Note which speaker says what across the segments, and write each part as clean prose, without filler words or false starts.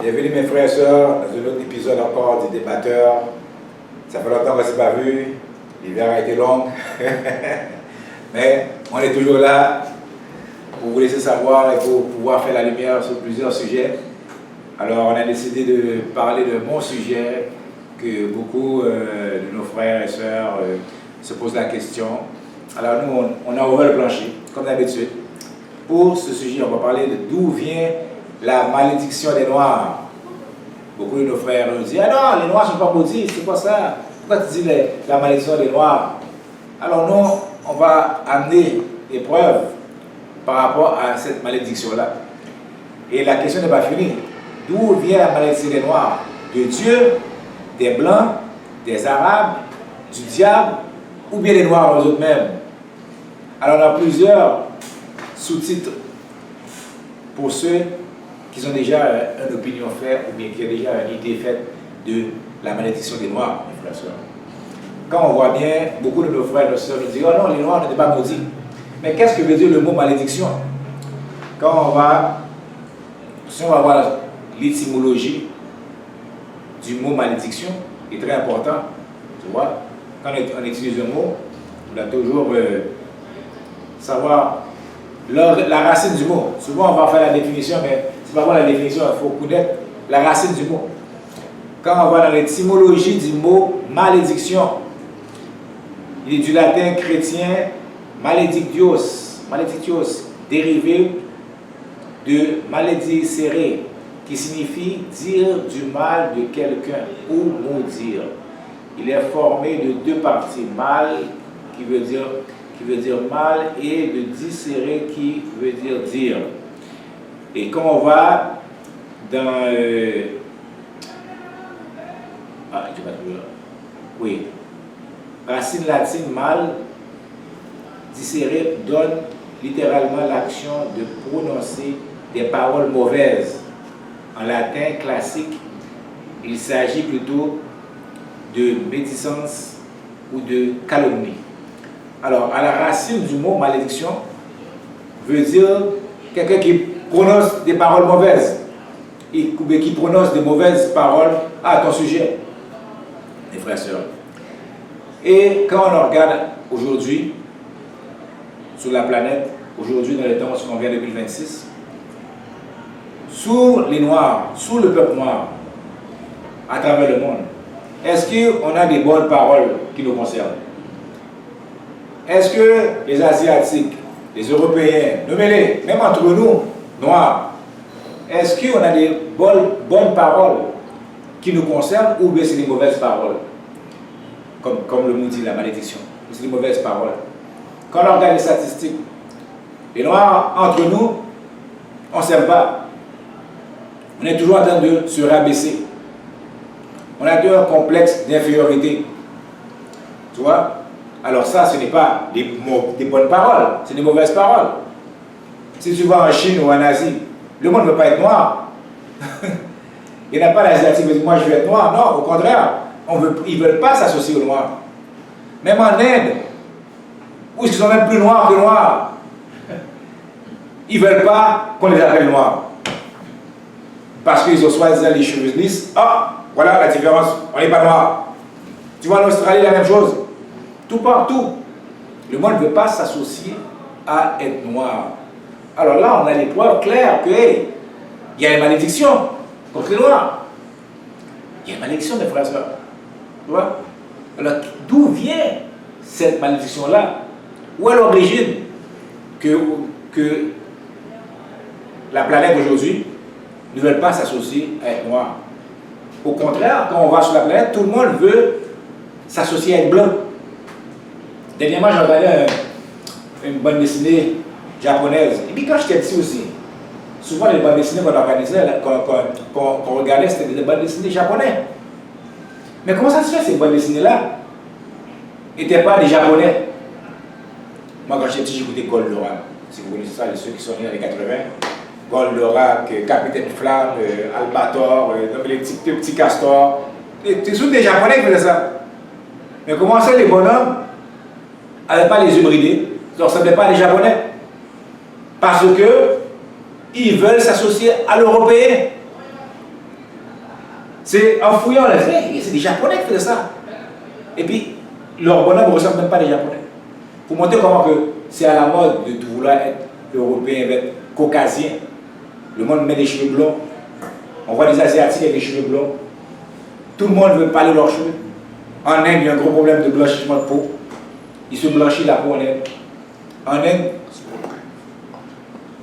Speaker 1: Bienvenue mes frères et sœurs dans un autre épisode encore des débatteurs. Ça fait longtemps qu'on ne s'est pas vu, l'hiver a été long, mais on est toujours là pour vous laisser savoir et pour pouvoir faire la lumière sur plusieurs sujets. Alors on a décidé de parler de mon sujet que beaucoup de nos frères et sœurs se posent la question. Alors nous on a ouvert le plancher, comme d'habitude. Pour ce sujet, on va parler de d'où vient la malédiction des Noirs. Beaucoup de nos frères nous disent « Ah non, les Noirs ne sont pas maudits, c'est quoi ça? Pourquoi tu dis la malédiction des Noirs ?» Alors nous, on va amener des preuves par rapport à cette malédiction-là. Et la question n'est pas finie. D'où vient la malédiction des Noirs? De Dieu, des Blancs, des Arabes, du diable, ou bien des Noirs eux-mêmes? Alors on a plusieurs sous-titres pour ceux qui ont déjà une opinion faite ou bien qui ont déjà une idée faite de la malédiction des Noirs, mes frères et sœurs. Quand on voit bien, beaucoup de nos frères et nos sœurs nous disent « Oh non, les Noirs n'étaient pas maudits ». Mais qu'est-ce que veut dire le mot malédiction? Si on va voir l'étymologie du mot malédiction, qui est très important, tu vois, quand on utilise un mot, on doit toujours savoir la racine du mot. Souvent on va faire la définition, mais c'est pas voir la définition, il faut connaître la racine du mot. Quand on va dans l'étymologie du mot malédiction, il est du latin chrétien maledictios, dérivé de maledicere, qui signifie dire du mal de quelqu'un ou maudire. Il est formé de deux parties, mal qui veut dire mal et de dicere qui veut dire. Et quand on va dans racine latine mal, dicere donne littéralement l'action de prononcer des paroles mauvaises. En latin classique, il s'agit plutôt de médisance ou de calomnie. Alors, à la racine du mot malédiction veut dire quelqu'un qui prononce des paroles mauvaises, qui prononce des mauvaises paroles à ton sujet, mes frères et sœurs. Et quand on regarde aujourd'hui, sur la planète, aujourd'hui dans les temps où on vient 2026, sous les Noirs, sous le peuple noir, à travers le monde, est-ce qu'on a des bonnes paroles qui nous concernent? Est-ce que les Asiatiques, les Européens, nommez-les, même entre nous, Noirs, est-ce qu'on a des bonnes paroles qui nous concernent ou bien c'est des mauvaises paroles? Comme le mot dit, la malédiction. C'est des mauvaises paroles. Quand on regarde les statistiques, les Noirs, entre nous, on ne s'aime pas. On est toujours en train de se rabaisser. On a un complexe d'infériorité. Tu vois? Alors ça, ce n'est pas des bonnes paroles, c'est des mauvaises paroles. Si tu vas en Chine ou en Asie, le monde ne veut pas être noir. Il n'y en a pas d'Asiatique qui dit « moi je veux être noir ». Non, au contraire, ils ne veulent pas s'associer aux noirs. Même en Inde, où ils sont même plus noirs que noirs, ils ne veulent pas qu'on les appelle noirs. Parce qu'ils ont soi-disant les cheveux lisses. Ah, voilà la différence, on n'est pas noir. Tu vois en Australie la même chose. Tout partout. Le monde ne veut pas s'associer à être noir. Alors là, on a les preuves claires que il y a une malédiction contre les noirs. Il y a une malédiction, mes frères et sœurs. Tu vois? Alors, d'où vient cette malédiction-là? Où est l'origine que la planète aujourd'hui ne veut pas s'associer à être noir? Au contraire, quand on va sur la planète, tout le monde veut s'associer à être blanc. Dernièrement, j'ai regardé une bande dessinée japonaise. Et puis quand j'étais petit aussi, souvent les bandes dessinées qu'on organisait, qu'on regardait, c'était des bandes dessinées japonaises. Mais comment ça se fait ces bandes dessinées-là n'étaient pas des japonais? Moi quand j'étais petit, j'écoutais Goldorak. Si vous connaissez ça, ceux qui sont nés dans les 80. Goldorak, Capitaine Flamme, Albator, les petits castors. C'est tous des japonais qui faisaient ça. Mais comment ça les bonhommes n'avaient pas les yeux bridés, ils ne ressemblaient pas à des japonais? Parce que ils veulent s'associer à l'européen. C'est en fouillant les faits, c'est des Japonais qui faisaient ça. Et puis, leur bonhomme ne ressemble même pas des Japonais. Pour montrer comment que c'est à la mode de vouloir être européen, être caucasien. Le monde met des cheveux blonds. On voit des Asiatiques avec des cheveux blonds. Tout le monde veut parler de leurs cheveux. En Inde, il y a un gros problème de blanchissement de peau. Ils se blanchissent la peau en Inde.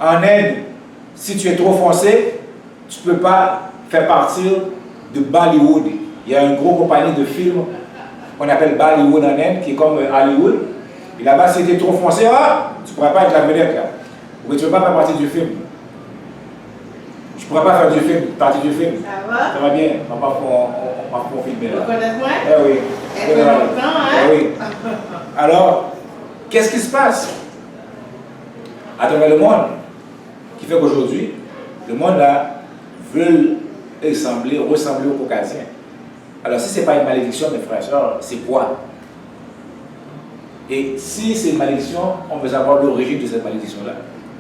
Speaker 1: En Inde, si tu es trop foncé, tu ne peux pas faire partir de Bollywood. Il y a une grosse compagnie de films qu'on appelle Bollywood en Inde, qui est comme Hollywood. Et là-bas, si tu es trop foncé, tu ne pourras pas être la vedette là. Ou tu ne peux pas faire partie du film. Je ne pourrais pas faire partie du film.
Speaker 2: Ça va?
Speaker 1: Ça va bien. On va filmer là.
Speaker 2: Vous connaissez moi?
Speaker 1: Eh oui.
Speaker 2: Ça fait longtemps, hein?
Speaker 1: Eh oui. Alors, qu'est-ce qui se passe à travers le monde qui fait qu'aujourd'hui, le monde là veut ressembler aux Caucasiens. Alors, si ce n'est pas une malédiction, mes frères et sœurs, c'est quoi? Et si c'est une malédiction, on veut savoir l'origine de cette malédiction-là.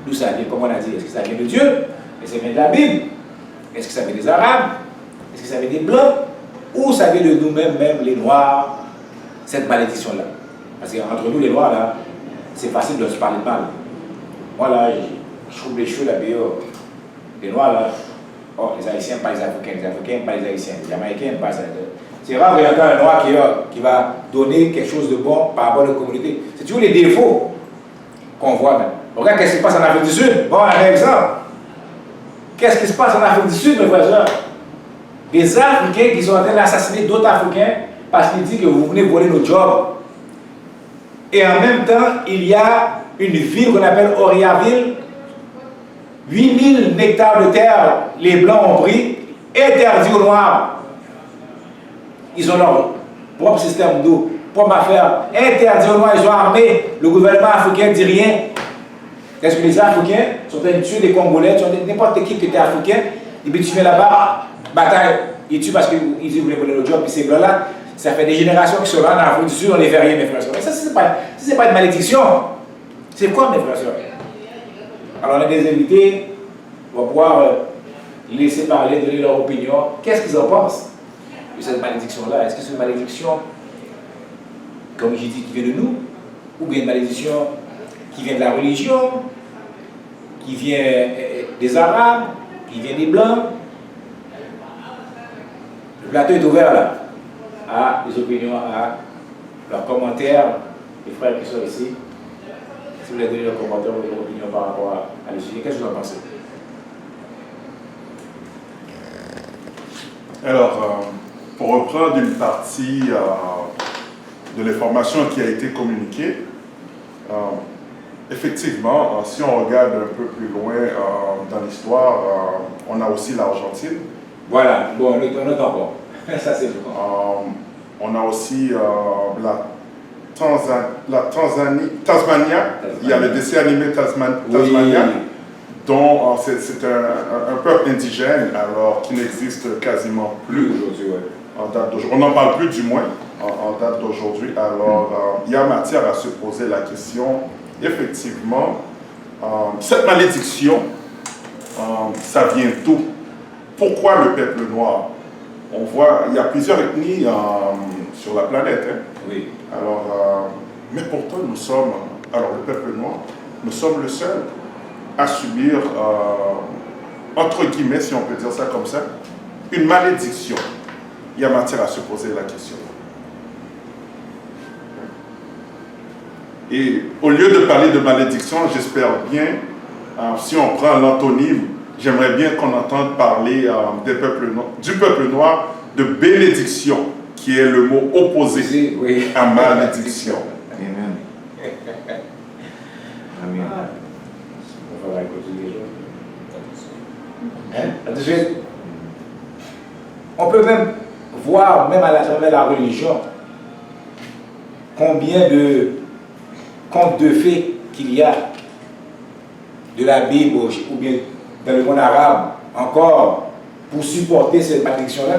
Speaker 1: D'où ça vient, comme on a dit. Est-ce que ça vient de Dieu? Est-ce que ça vient de la Bible? Est-ce que ça vient des Arabes? Est-ce que ça vient des Blancs? Ou ça vient de nous-mêmes, même les Noirs, cette malédiction-là? Parce qu'entre nous, les Noirs, là, c'est facile de se parler de mal. Moi, là, je trouve les cheveux là, les Noirs, là, oh, les Haïtiens, pas les Africains, pas les Haïtiens, les Jamaïcains, pas ça. C'est rare qu'il y ait un Noir qui va donner quelque chose de bon par rapport à la communauté. C'est toujours les défauts qu'on voit même. Regarde qu'est-ce qui se passe en Afrique du Sud. Bon, un exemple. Qu'est-ce qui se passe en Afrique du Sud, mes frères et sœurs? Des Africains qui sont en train d'assassiner d'autres Africains parce qu'ils disent que vous venez voler nos jobs. Et en même temps, il y a une ville qu'on appelle Oriaville. 8000 hectares de terre, les Blancs ont pris, interdit aux Noirs. Ils ont leur propre système d'eau, propre affaire, interdit aux Noirs, ils sont armés. Le gouvernement africain ne dit rien. Est-ce que les Africains sont en train de tuer des Congolais, n'importe qui est africain, et puis tu viens là-bas, bataille, ils tuent parce qu'ils disent qu'ils voulaient voler le job, puis ces blancs-là, ça fait des générations qui sont là en Afrique du Sud, on les fait rien, mes frères et sœurs. Mais ça, c'est pas une malédiction. C'est quoi, mes frères et sœurs? Alors, on a des invités, on va pouvoir laisser parler, donner leur opinion. Qu'est-ce qu'ils en pensent de cette malédiction-là? Est-ce que c'est une malédiction, comme j'ai dit, qui vient de nous? Ou bien une malédiction qui vient de la religion, qui vient des Arabes, qui vient des Blancs? Le plateau est ouvert là, à des opinions, à leurs commentaires, les frères qui sont ici. Si vous voulez donner leurs commentaires ou leurs opinions par rapport à le sujet, qu'est-ce que vous en pensez?
Speaker 3: Alors, pour reprendre une partie de l'information qui a été communiquée, effectivement, si on regarde un peu plus loin dans l'histoire, on a aussi l'Argentine.
Speaker 1: Voilà, bon, on est encore. Ça, c'est bon.
Speaker 3: On a aussi Tasmania. Il y a le dessin animé Tasmania,
Speaker 1: Oui.
Speaker 3: dont c'est un peuple indigène alors qui n'existe quasiment plus
Speaker 1: aujourd'hui. Ouais.
Speaker 3: En date d'aujourd'hui. On n'en parle plus du moins en date d'aujourd'hui. Alors, il y a matière à se poser la question. Effectivement, cette malédiction, ça vient d'où? Pourquoi le peuple noir? On voit, il y a plusieurs ethnies sur la planète. Hein?
Speaker 1: Oui.
Speaker 3: Alors, mais pourtant, nous sommes, alors le peuple noir, nous sommes le seul à subir, entre guillemets, si on peut dire ça comme ça, une malédiction. Il y a matière à se poser la question. Et au lieu de parler de malédiction, j'espère bien, si on prend l'antonyme, j'aimerais bien qu'on entende parler du peuple noir de bénédiction, qui est le mot opposé
Speaker 1: oui.
Speaker 3: à malédiction.
Speaker 1: Amen. Amen. On va continuer. Tout de suite. On peut même voir, même à travers la religion, combien de contes de fées qu'il y a de la Bible ou bien dans le monde arabe encore pour supporter cette malédiction-là.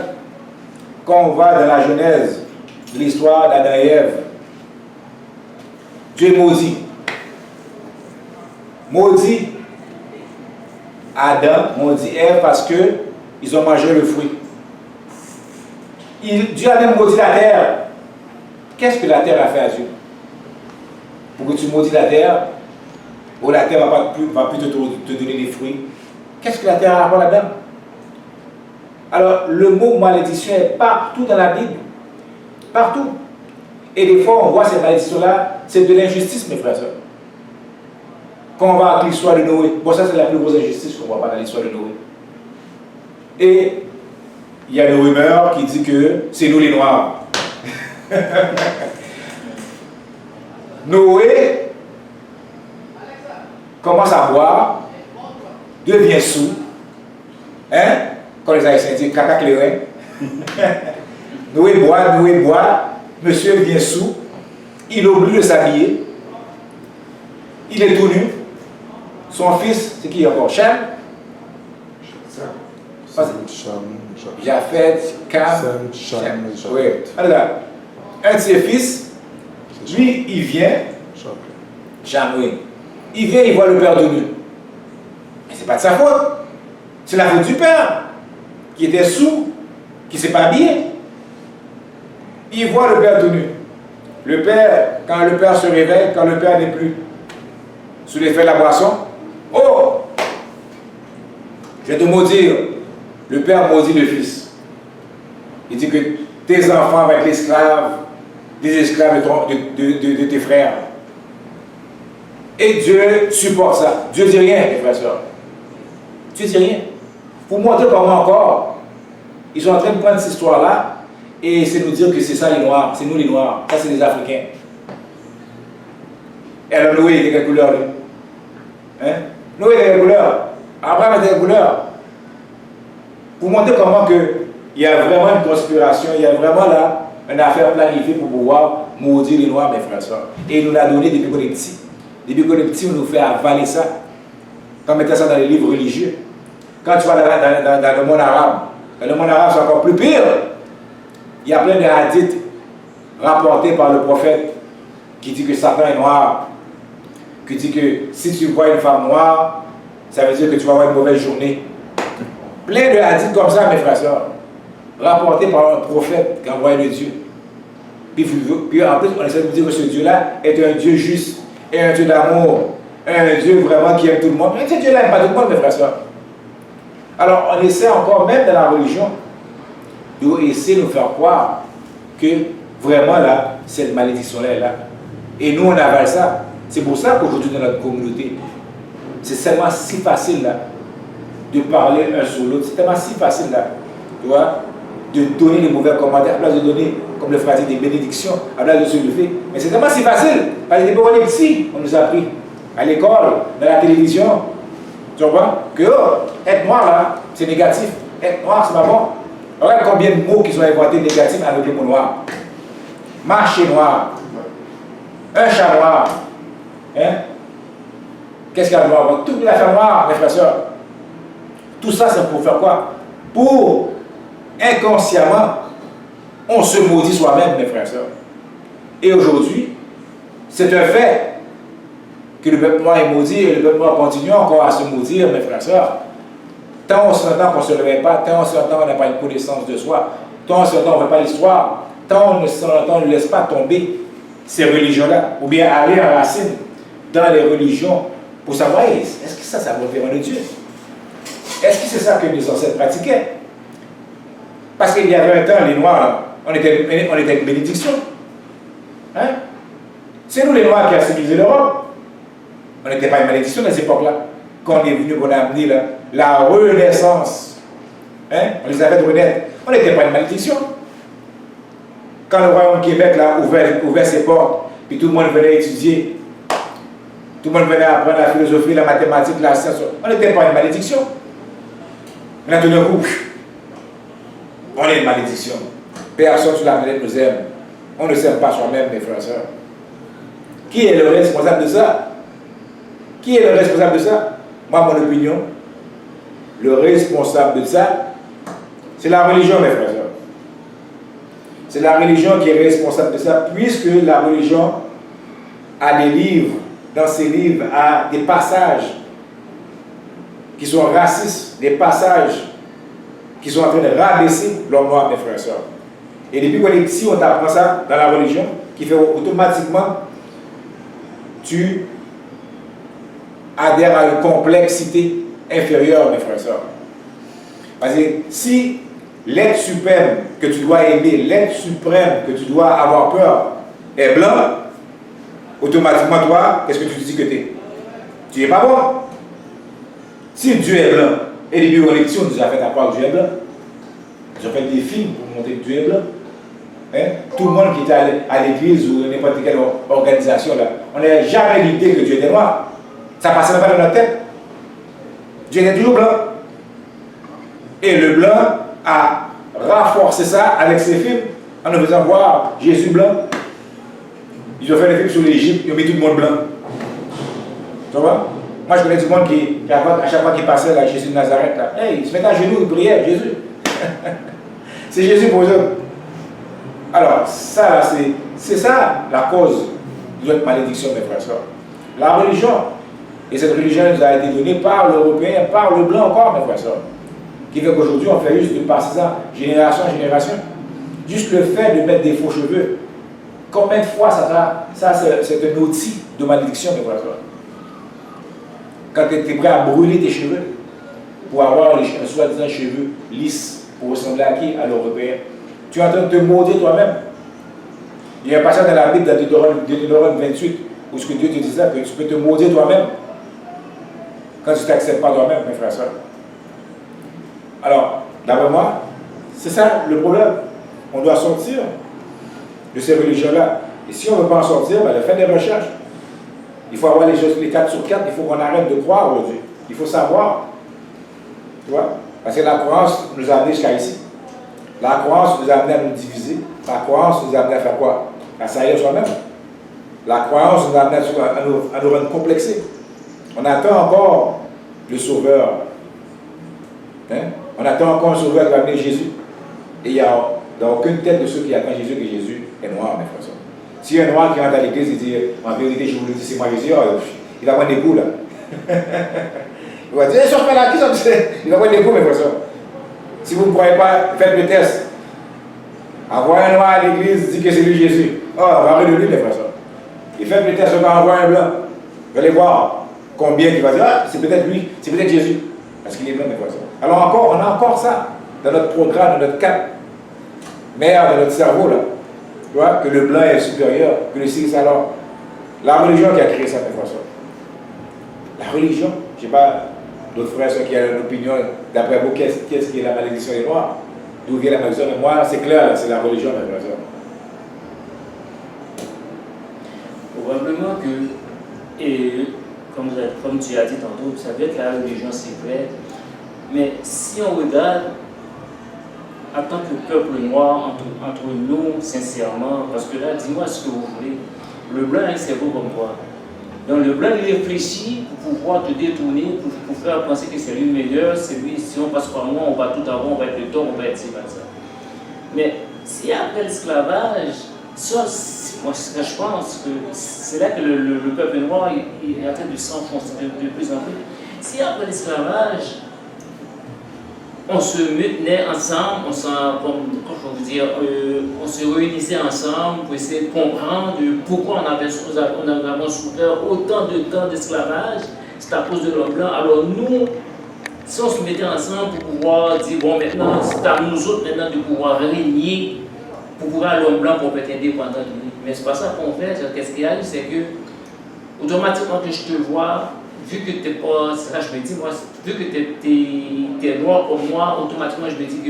Speaker 1: Quand on va dans la Genèse de l'histoire d'Adam et Ève, Dieu maudit Adam, maudit Ève parce qu'ils ont mangé le fruit. Dieu a même maudit la terre. Qu'est-ce que la terre a fait à Dieu? Pour que tu maudis la terre, ou la terre va plus te donner des fruits. Qu'est-ce que la terre a à voir là-dedans? Alors, le mot malédiction est partout dans la Bible. Partout. Et des fois, on voit ces malédictions-là, c'est de l'injustice, mes frères et sœurs. Quand on va avec l'histoire de Noé, bon, ça c'est la plus grosse injustice qu'on voit pas dans l'histoire de Noé. Et il y a une rumeur qui dit que c'est nous les Noirs. Noé commence à boire, devient sous, hein? Quand les Haïtiens disent caca clairin. Noé boit, monsieur devient sous, il oublie de s'habiller, il est tout nu. Son fils, c'est qui encore? Cham? Japhet, Cam, Cham. Oui. Alors, un de ses fils, lui, il vient, Cham, oui. Il vient, il voit le père de nu. Mais c'est pas de sa faute. C'est la faute du père, qui était sous, qui ne s'est pas habillé. Il voit le père de nu. Le père, quand le père se réveille, quand le père n'est plus sous l'effet de la boisson, oh, je vais te maudire. Le père maudit le fils. Il dit que tes enfants vont être esclaves, des esclaves de tes frères. Et Dieu supporte ça. Dieu ne dit rien, mes frères et sœurs. Dieu ne dit rien. Pour montrer comment encore, ils sont en train de prendre cette histoire-là et c'est nous dire que c'est ça les Noirs, c'est nous les Noirs, ça c'est les Africains. Et alors Noé était quelle couleur, lui? Hein? Noé était quelle couleur? Abraham était quelle couleur? Pour montrer comment il y a vraiment une conspiration, il y a vraiment là une affaire planifiée pour pouvoir maudire les Noirs, mes frères et sœurs. Et il nous l'a donné depuis qu'on est petits. Depuis qu'on est petits, on nous fait avaler ça. Quand on mettait ça dans les livres religieux. Quand tu vas dans le monde arabe, c'est encore plus pire. Il y a plein de hadiths rapportés par le prophète qui dit que Satan est noir, qui dit que si tu vois une femme noire, ça veut dire que tu vas avoir une mauvaise journée. Plein de hadiths comme ça, mes frères et sœurs, rapportés par un prophète qui a envoyé le Dieu. Puis en plus, on essaie de dire que ce Dieu-là est un Dieu juste, et un Dieu d'amour, un Dieu vraiment qui aime tout le monde. Mais ce Dieu-là n'aime pas tout le monde, mes frères et sœurs. Alors, on essaie encore, même dans la religion, d'essayer de nous faire croire que vraiment là, cette malédiction-là est là. Et nous, on avale ça. C'est pour ça qu'aujourd'hui, dans notre communauté, c'est tellement si facile là, de parler un sur l'autre. C'est tellement si facile là, tu vois, de donner les mauvais commentaires, à place de donner, comme le frère dit, des bénédictions, à place de se lever. Mais c'est tellement si facile. Parce que depuis qu'on est petit, on nous a appris à l'école, dans la télévision. Tu vois que être noir là, c'est négatif. Être noir, c'est pas bon. Regarde combien de mots qui sont inventés négatifs avec le mot noir. Marcher noir. Un chat noir. Hein? Qu'est-ce qu'il y a de noir? Toute l'affaire noire, mes frères et sœurs. Tout ça, c'est pour faire quoi? Pour, inconsciemment, on se maudit soi-même, mes frères et sœurs. Et aujourd'hui, c'est un fait que le peuple noir est maudit et le peuple noir continue encore à se maudire, mes frères et sœurs. Tant on s'entend qu'on ne se réveille pas, tant on s'entend qu'on n'a pas une connaissance de soi, tant on s'entend qu'on ne fait pas l'histoire, tant on ne laisse pas tomber ces religions-là, ou bien aller en racine dans les religions pour savoir, est-ce que ça vaut vraiment de Dieu? Est-ce que c'est ça que nos ancêtres pratiquaient? Parce qu'il y avait un temps, les Noirs, on était une bénédiction. Hein? C'est nous les Noirs qui avons civilisé l'Europe. On n'était pas une malédiction à cette époque-là. Quand on est venu, qu'on a amené la renaissance, hein? On les avait de renaître. On n'était pas une malédiction. Quand le royaume Québec a ouvert ses portes, puis tout le monde venait étudier, tout le monde venait apprendre la philosophie, la mathématique, la science, on n'était pas une malédiction. Mais là, tout d'un coup, on est une malédiction. Personne sur la planète nous aime. On ne s'aime pas soi-même, mes frères et sœurs. Qui est le responsable de ça? Qui est le responsable de ça? Moi, mon opinion, le responsable de ça, c'est la religion, mes frères et sœurs. C'est la religion qui est responsable de ça, puisque la religion a des livres, dans ces livres, a des passages qui sont racistes, des passages qui sont en train de rabaisser l'homme noir, mes frères et sœurs. Et depuis qu'on est ici, on t'apprend ça dans la religion, qui fait automatiquement, tu adhères à une complexité inférieure, mes frères et sœurs. Parce que si l'être suprême que tu dois aimer, l'être suprême que tu dois avoir peur est blanc, automatiquement, toi, qu'est-ce que tu dis que tu es? Tu n'es pas bon. Si Dieu est blanc, et depuis qu'on est ici, on nous a fait croire que Dieu est blanc. Ils ont fait des films pour montrer que Dieu est blanc. Hein? Tout le monde qui est à l'église ou n'importe quelle organisation, là, on n'a jamais l'idée que Dieu était noir. Ça passait même pas dans notre tête. Dieu était toujours blanc. Et le blanc a renforcé ça avec ses films en nous faisant voir Jésus blanc. Ils ont fait des films sur l'Égypte, ils ont mis tout le monde blanc. Tu vois? Moi, je connais du monde qui à chaque fois qu'il passait là, Jésus de Nazareth, là, hey, il se mettait à genoux, il priait, Jésus. C'est Jésus pour eux. Alors, ça, c'est ça la cause de notre malédiction, mes frères et sœurs. La religion, et cette religion nous a été donnée par l'Européen, par le blanc encore, mes frères et sœurs, qui fait qu'aujourd'hui, on fait juste de passer ça, génération en génération. Juste le fait de mettre des faux cheveux, combien de fois ça c'est un outil de malédiction, mes frères et sœurs. Quand tu es prêt à brûler tes cheveux pour avoir un soi-disant cheveux lisses pour ressembler à qui? À l'Européen. Tu es en train de te maudire toi-même. Il y a un passage dans la Bible, dans Deutéronome 28, où ce que Dieu te dit ça, que tu peux te maudire toi-même quand tu ne t'acceptes pas toi-même, mes frères et sœurs. Alors, d'après moi, c'est ça le problème. On doit sortir de ces religions-là. Et si on ne veut pas en sortir, ben, faites des recherches. Il faut avoir les choses, les 4 sur 4, il faut qu'on arrête de croire aujourd'hui. Il faut savoir. Tu vois? Parce que la croyance nous a amenés jusqu'à ici. La croyance nous a amenés à nous diviser. La croyance nous a amenés à faire quoi? À saillir soi-même. La croyance nous a amenés à nous rendre complexés. On attend encore le Sauveur. Hein? On attend encore un Sauveur qui va amener Jésus. Et il n'y a dans aucune tête de ceux qui attendent Jésus que Jésus est noir, mes frères. Si un noir qui rentre à l'église et dit en vérité, je vous le dis, c'est moi Jésus, il va prendre des coups là. Il va dire, sur là, qui sont il va prendre des coups, mes frères. Si vous ne croyez pas, faites le test. Envoyez un noir à l'église, dit que c'est lui Jésus. Oh, parlez de lui, mes frères. Et faites le test, on va envoyer un blanc. Vous allez voir combien il va dire, ah, c'est peut-être lui, c'est peut-être Jésus. Parce qu'il est blanc, mes frères. Alors encore, on a encore ça dans notre programme, dans notre cap. Mère, dans notre cerveau là. Tu vois, que le blanc est supérieur, que le ciel. Alors, la religion qui a créé ça, mes frères. La religion, je ne sais pas, d'autres frères qui ont une opinion, d'après vous, qu'est-ce qui est la malédiction des Noirs? D'où vient la malédiction? Mais moi, c'est clair, c'est la religion, mes frères.
Speaker 2: Probablement que, et comme tu as dit tantôt, ça veut être que la religion, c'est vrai. Mais si on regarde, en tant que peuple noir, entre nous, sincèrement, parce que là, dis-moi ce que vous voulez. Le blanc a un cerveau comme toi. Donc le blanc, il réfléchit pour pouvoir te détourner, pour faire penser que c'est lui le meilleur, c'est lui, si on passe par moi, on va tout avoir, on va être le tort, on va être ci, comme ça. Mais si après l'esclavage, ça, moi, je pense que c'est là que le peuple noir il est en train de s'enfoncer de plus en plus. Si après l'esclavage, on se mettait ensemble, on se réunissait ensemble pour essayer de comprendre pourquoi on avait souffert autant de temps d'esclavage, c'est à cause de l'homme blanc. Alors nous, si on se mettait ensemble pour pouvoir dire, bon maintenant, c'est à nous autres maintenant de pouvoir régner, pour pouvoir l'homme blanc pour être indépendant de lui. Mais c'est pas ça qu'on fait, qu'est-ce qu'il y a, c'est que automatiquement que je te vois, vu que tu n'es pas, c'est là je me dis, moi, vu que tu es noir comme moi, automatiquement je me dis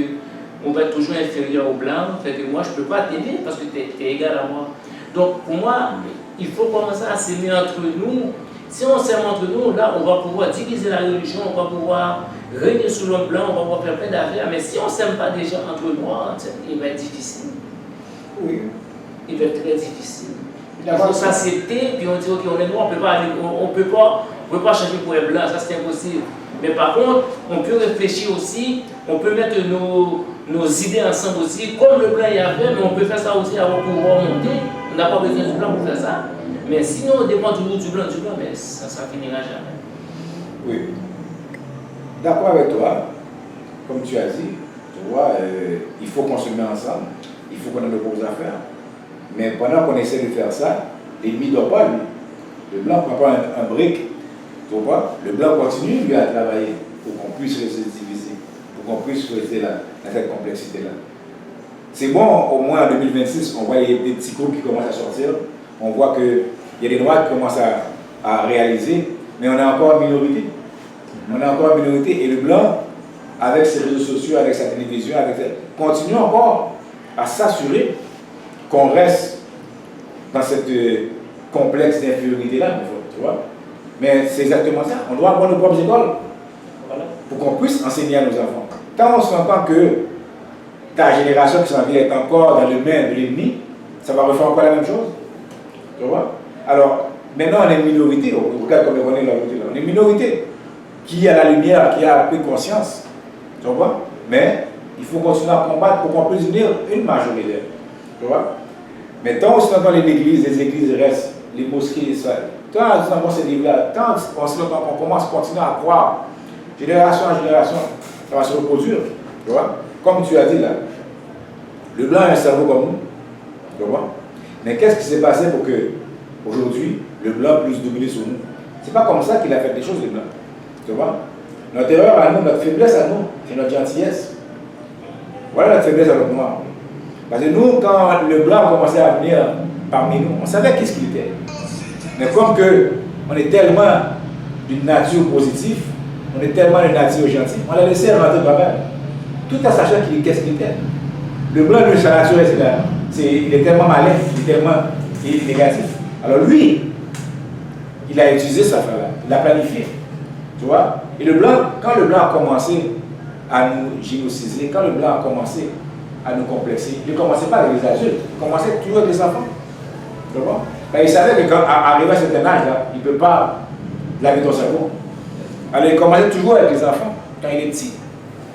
Speaker 2: qu'on va être toujours inférieur au blanc, fait que moi je ne peux pas t'aider parce que tu es égal à moi. Donc pour moi, il faut commencer à s'aimer entre nous. Si on s'aime entre nous, là on va pouvoir diviser la religion, on va pouvoir régner sous l'homme blanc, on va pouvoir faire plein d'affaires, mais si on ne s'aime pas déjà entre noirs, il va être difficile.
Speaker 1: Oui.
Speaker 2: Il va être très difficile. Il faut s'accepter, puis on dit ok, on est noir, on ne peut pas changer pour être blanc, ça c'est impossible. Mais par contre, on peut réfléchir aussi, on peut mettre nos idées ensemble aussi, comme le blanc y a fait, mais on peut faire ça aussi pour pouvoir monter. On n'a pas besoin du blanc pour faire ça. Mais sinon, on dépend toujours du blanc, mais ça finira jamais.
Speaker 1: Oui. D'accord avec toi, comme tu as dit, tu vois, il faut qu'on se mette ensemble. il faut qu'on ait de grosses affaires. Mais pendant qu'on essaie de faire ça, l'ennemi ne dort pas, lui. Le blanc ne prend pas un brick, tu vois. Le blanc continue, lui, à travailler pour qu'on puisse se diviser, pour qu'on puisse rester là, dans cette complexité-là. C'est bon, au moins en 2026, on voit des petits groupes qui commencent à sortir, on voit qu'il y a des Noirs qui commencent à réaliser, mais on est encore en minorité. On est encore en minorité, et le blanc, avec ses réseaux sociaux, avec sa télévision, continue encore à s'assurer qu'on reste dans cette complexe d'infériorité-là, tu vois. Mais c'est exactement ça. On doit avoir nos propres écoles pour qu'on puisse enseigner à nos enfants. Quand on se rend compte que ta génération qui s'en vient est encore dans le main de l'ennemi, ça va refaire encore la même chose. Tu vois. Alors, maintenant on est une minorité, regarde comme on est là, on est une minorité qui a la lumière, qui a pris conscience. Tu vois. Mais il faut continuer à combattre pour qu'on puisse devenir une majorité. Tu vois. Mais tant qu'on les églises restent, les mosquées, ça, tant qu'on ces livres-là, tant qu'on commence à continuer à croire, génération en génération, ça va se reproduire. Tu vois? Comme tu as dit là, le blanc a un cerveau comme nous. Tu vois? Mais qu'est-ce qui s'est passé pour que, aujourd'hui, le blanc puisse dominer sur nous? C'est pas comme ça qu'il a fait des choses, les blancs. Tu vois? Notre erreur à nous, notre faiblesse à nous, c'est notre gentillesse. Voilà notre faiblesse à notre noir. Parce que nous, quand le blanc a commencé à venir parmi nous, on savait qu'est-ce qu'il était. Mais comme que on est tellement d'une nature positive, on est tellement de nature gentille, on l'a laissé rentrer quand-même. Tout en sachant qu'est-ce qu'il était. Le blanc, de sa nature, il est tellement malin, il est tellement négatif. Alors lui, il a utilisé ça, il l'a planifié. Tu vois? Et le blanc, quand le blanc a commencé à nous génocider, quand le blanc a commencé à nous complexer, il ne commençait pas avec les adultes, il commençait toujours avec les enfants. Tu vois? Ben, il savait que quand arrivé à un certain âge, là, il ne peut pas laver ton cerveau. Alors il commençait toujours avec les enfants, quand il est petit.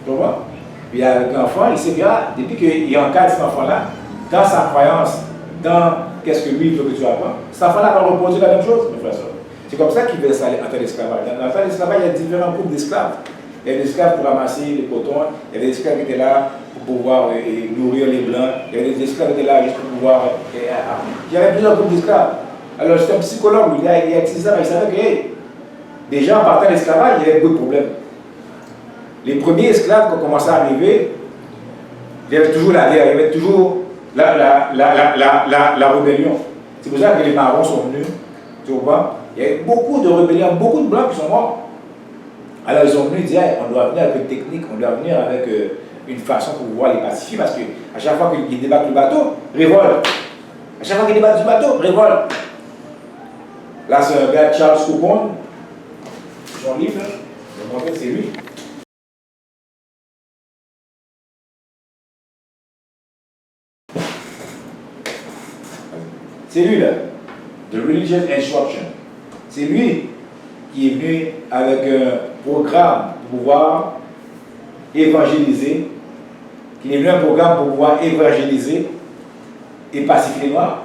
Speaker 1: Tu vois? Puis avec l'enfant, il sait bien, depuis qu'il encadre cet enfant-là, dans sa croyance, dans qu'est-ce que lui il veut que tu apprends, cet enfant-là va reproduire la même chose, mes frères et sœurs. C'est comme ça qu'il veut s'aller en temps d'esclavage. Dans le temps d'esclavage, il y a différents groupes d'esclaves. Il y a des esclaves pour ramasser les cotons, il y a des esclaves qui étaient là pour pouvoir nourrir les blancs, il y a des esclaves qui étaient là juste pour pouvoir. Il y avait plusieurs groupes d'esclaves. Alors c'est un psychologue, il a utilisé ça, il savait que déjà en partant de l'esclavage, il y avait beaucoup de problèmes. Les premiers esclaves qui ont commencé à arriver, il y avait toujours la guerre, il y avait toujours la rébellion. C'est pour ça que les marrons sont venus, tu vois. Il y a eu beaucoup de rébellions, beaucoup de blancs qui sont morts. Alors ils sont venus dire, on doit venir avec une technique, on doit venir avec une façon pour pouvoir les pacifier, parce qu'à chaque fois qu'ils débattent le bateau, révolte. À chaque fois qu'ils débattent du bateau, révolte. Là c'est un gars, Charles Coupon, son livre, je vais montrer, c'est lui. C'est lui là, The Religious Instruction. C'est lui qui est venu avec un programme pour pouvoir évangéliser, qui est venu un programme pour pouvoir évangéliser et pacifier les Noirs.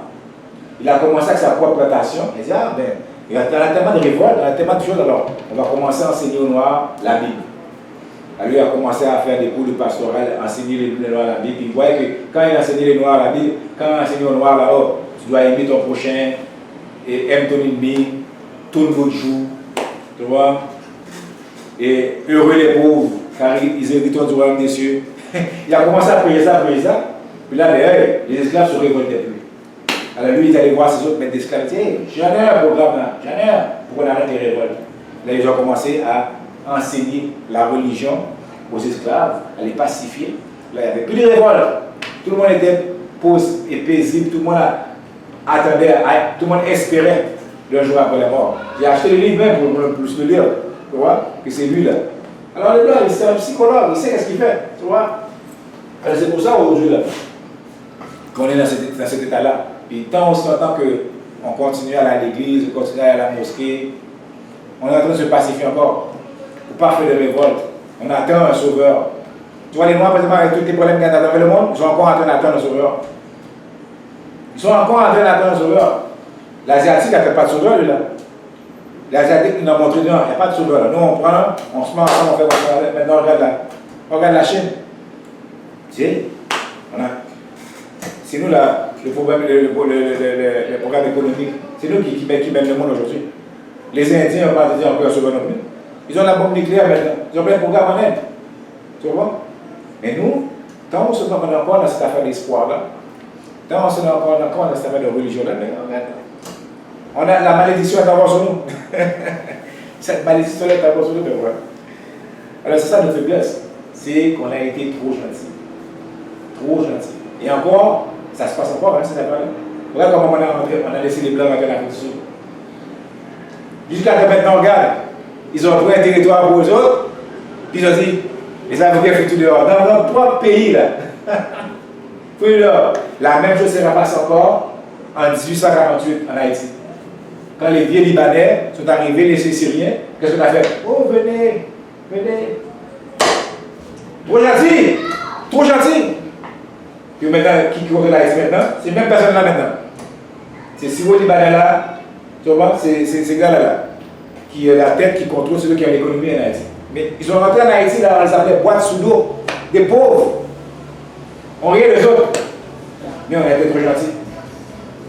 Speaker 1: Il a commencé avec sa propre plantation. Il dit, ah ben, il y a tellement de révoltes, il y a tellement de choses, alors on va commencer à enseigner aux Noirs la Bible. Alors, lui a commencé à faire des cours de pastoral, enseigner les Noirs la Bible. Il voyait que quand il enseignait les Noirs la Bible, quand il enseignait aux Noirs là-haut, tu dois aimer ton prochain, et aime ton ennemi, tout le monde joue, tu vois. Et heureux les pauvres, car ils hériteront du royaume des cieux. Il a commencé à prier ça, puis là, les esclaves se révoltaient plus. Alors lui, il est allé voir ses autres maîtres d'esclaves, il dit, j'en ai un programme là, j'en ai un, pour qu'on arrête les révoltes. Là, ils ont commencé à enseigner la religion aux esclaves, à les pacifier. Là, il n'y avait plus de révolte. Tout le monde était paisible, tout le monde attendait, tout le monde espérait le jour après la mort. J'ai acheté le livre même pour le lire, tu vois, que c'est lui là. Alors le blanc, c'est un psychologue, il sait ce qu'il fait, tu vois. Alors c'est pour ça aujourd'hui là, qu'on est dans cet état-là. Puis tant aussi longtemps qu'on continue à aller à l'église, on continue à aller à la mosquée, on est en train de se pacifier encore. Pour ne pas faire de révolte. On attend un sauveur. Tu vois, les Noirs, par exemple, avec tous les problèmes qu'il y a dans le monde, ils sont encore en train d'attendre un sauveur. Ils sont encore en train d'attendre un sauveur. L'Asiatique n'a pas de sauveur, lui, là. L'Asiatique, il nous a montré, non, il n'y a pas de sauveur. Là. Nous, on prend, on se met ensemble, on fait comme ça. Maintenant, on regarde la Chine. Tu sais, on a c'est nous là, le programme économique, c'est nous qui mènent le monde aujourd'hui. Les Indiens n'ont pas été encore sauvés non plus. Ils ont la bombe nucléaire maintenant. Ils ont plein de programmes en Inde. Tu vois? Mais nous, tant on se met encore dans cette affaire d'espoir-là, tant on se met encore dans cette affaire de religion-là, on a la malédiction est d'abord sur nous. Cette malédiction est d'abord sur nous, mais voilà. Alors c'est ça notre faiblesse, c'est qu'on a été trop gentil. Trop gentil. Et encore, ça se passe encore, hein, cette affaire-là. Regarde comment on a laissé les Blancs rentrer dans l'Afrique du Sud. Jusqu'à maintenant, regarde, ils ont pris un territoire pour eux autres, puis ils ont dit, les Africains font tout dehors. Dans notre propre pays, là. Puis là, la même chose s'est passée encore en 1848 en Haïti. Quand les vieux Libanais sont arrivés, les Syriens, qu'est-ce qu'on a fait? Oh, venez, venez. Trop gentil, trop gentil. Puis maintenant, qui contrôle l'Haïti maintenant? C'est même personne là maintenant. C'est Siro Libanais là, tu vois, c'est ces gars-là, qui est la tête qui contrôle celui qui a l'économie en Haïti. Mais ils sont rentrés en Haïti, là, on les appelait boîtes sous l'eau, des pauvres. On riait les autres. Mais on a été trop gentils.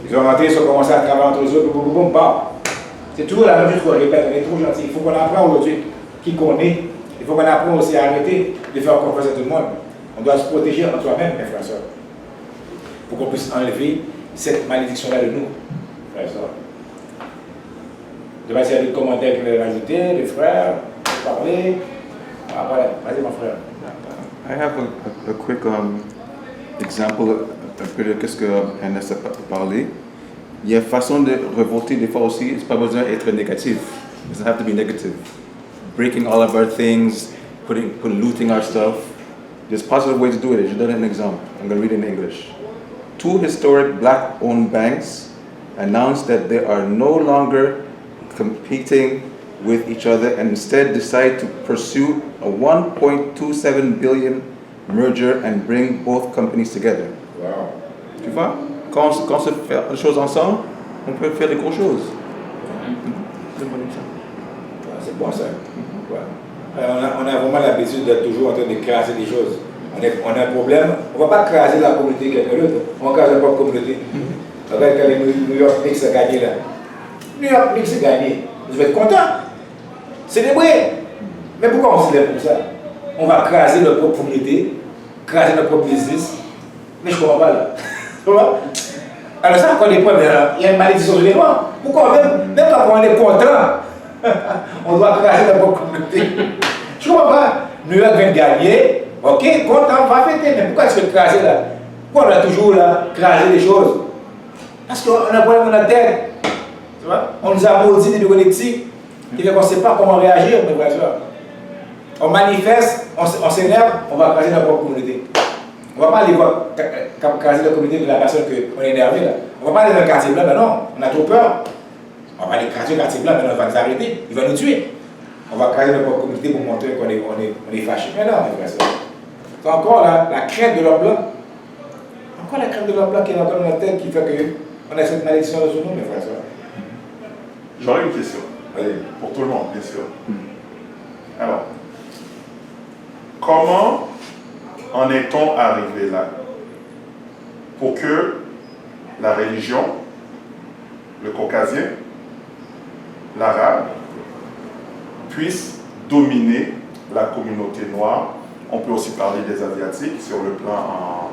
Speaker 1: Ils ont rentré, ils ont commencé à travailler entre eux autres, boum, boum, bam. C'est toujours la même chose qu'on répète, on est trop gentils. Il faut qu'on apprenne aujourd'hui qui qu'on est. Il faut qu'on apprenne aussi à arrêter de faire confiance à tout le monde. On doit se protéger en soi-même, mes frères et sœurs, pour qu'on puisse enlever cette malédiction-là de nous, frères et sœurs. Je ne sais pas s'il y a des commentaires qui veulent rajouter, des frères, parler. Après, vas-y, mon frère.
Speaker 4: I have a quick example un peu de ce que Ernest a parlé. Il y a une façon de révolter des fois aussi, c'est pas besoin d'être négatif. It doesn't have to be negative. Breaking all of our things, looting our stuff. There's positive ways to do it. Je donne un exemple. I'm going to read it in English. 2 historic black-owned banks announced that they are no longer competing with each other and instead decide to pursue a 1.27 billion merger and bring both companies together.
Speaker 1: Wow.
Speaker 4: Tu vois? Quand on se fait les choses ensemble, on peut faire des grosses choses. C'est un bon exemple.
Speaker 1: C'est bon ça. Ouais. On a vraiment l'habitude d'être toujours en train de craser des choses. On a un problème, on ne va pas craser la communauté de quelqu'un d'autre, on va craser la propre communauté. Regarde quand les New York Knicks a gagné là. New York Knicks a gagné. Vous allez être content. Célébrer. Mais pourquoi on célèbre comme ça? On va craser notre propre communauté, craser notre propre business. Mais je ne comprends pas là. Tu vois? Alors ça, quand on est problèmes, il y a une malédiction sur les noirs. Pourquoi même quand on est content, on doit craser notre propre communauté? Je ne comprends pas. New York vient de gagner. Ok, content, on va fêter. Mais pourquoi est-ce que craser là? Pourquoi on a toujours là, craser des choses? Parce qu'on a un problème dans la tête. Tu vois? On nous a maudits des politiques. Qui fait qu'on ne sait pas comment réagir, mes frères et sœurs. On manifeste, on s'énerve, on va craser notre propre communauté. On ne va pas aller voir craser la communauté de la personne qu'on est énervé là. On ne va pas aller dans le quartier blanc, mais non, on a trop peur. On va aller craser le quartier blanc, mais non, il va nous arrêter, il va nous tuer. On va craser notre propre communauté pour montrer qu'on est fâché. Mais non, mes frères et sœurs. C'est encore la crainte de l'homme blanc. Encore la crainte de l'homme blanc qui est encore dans notre tête qui fait qu'on a cette malédiction sur nous, mes frères et sœurs.
Speaker 3: J'aurais une question.
Speaker 1: Allez.
Speaker 3: Pour tout le monde, bien sûr. Alors, comment en est-on arrivé là pour que la religion, le caucasien, l'arabe, puisse dominer la communauté noire? On peut aussi parler des Asiatiques sur le plan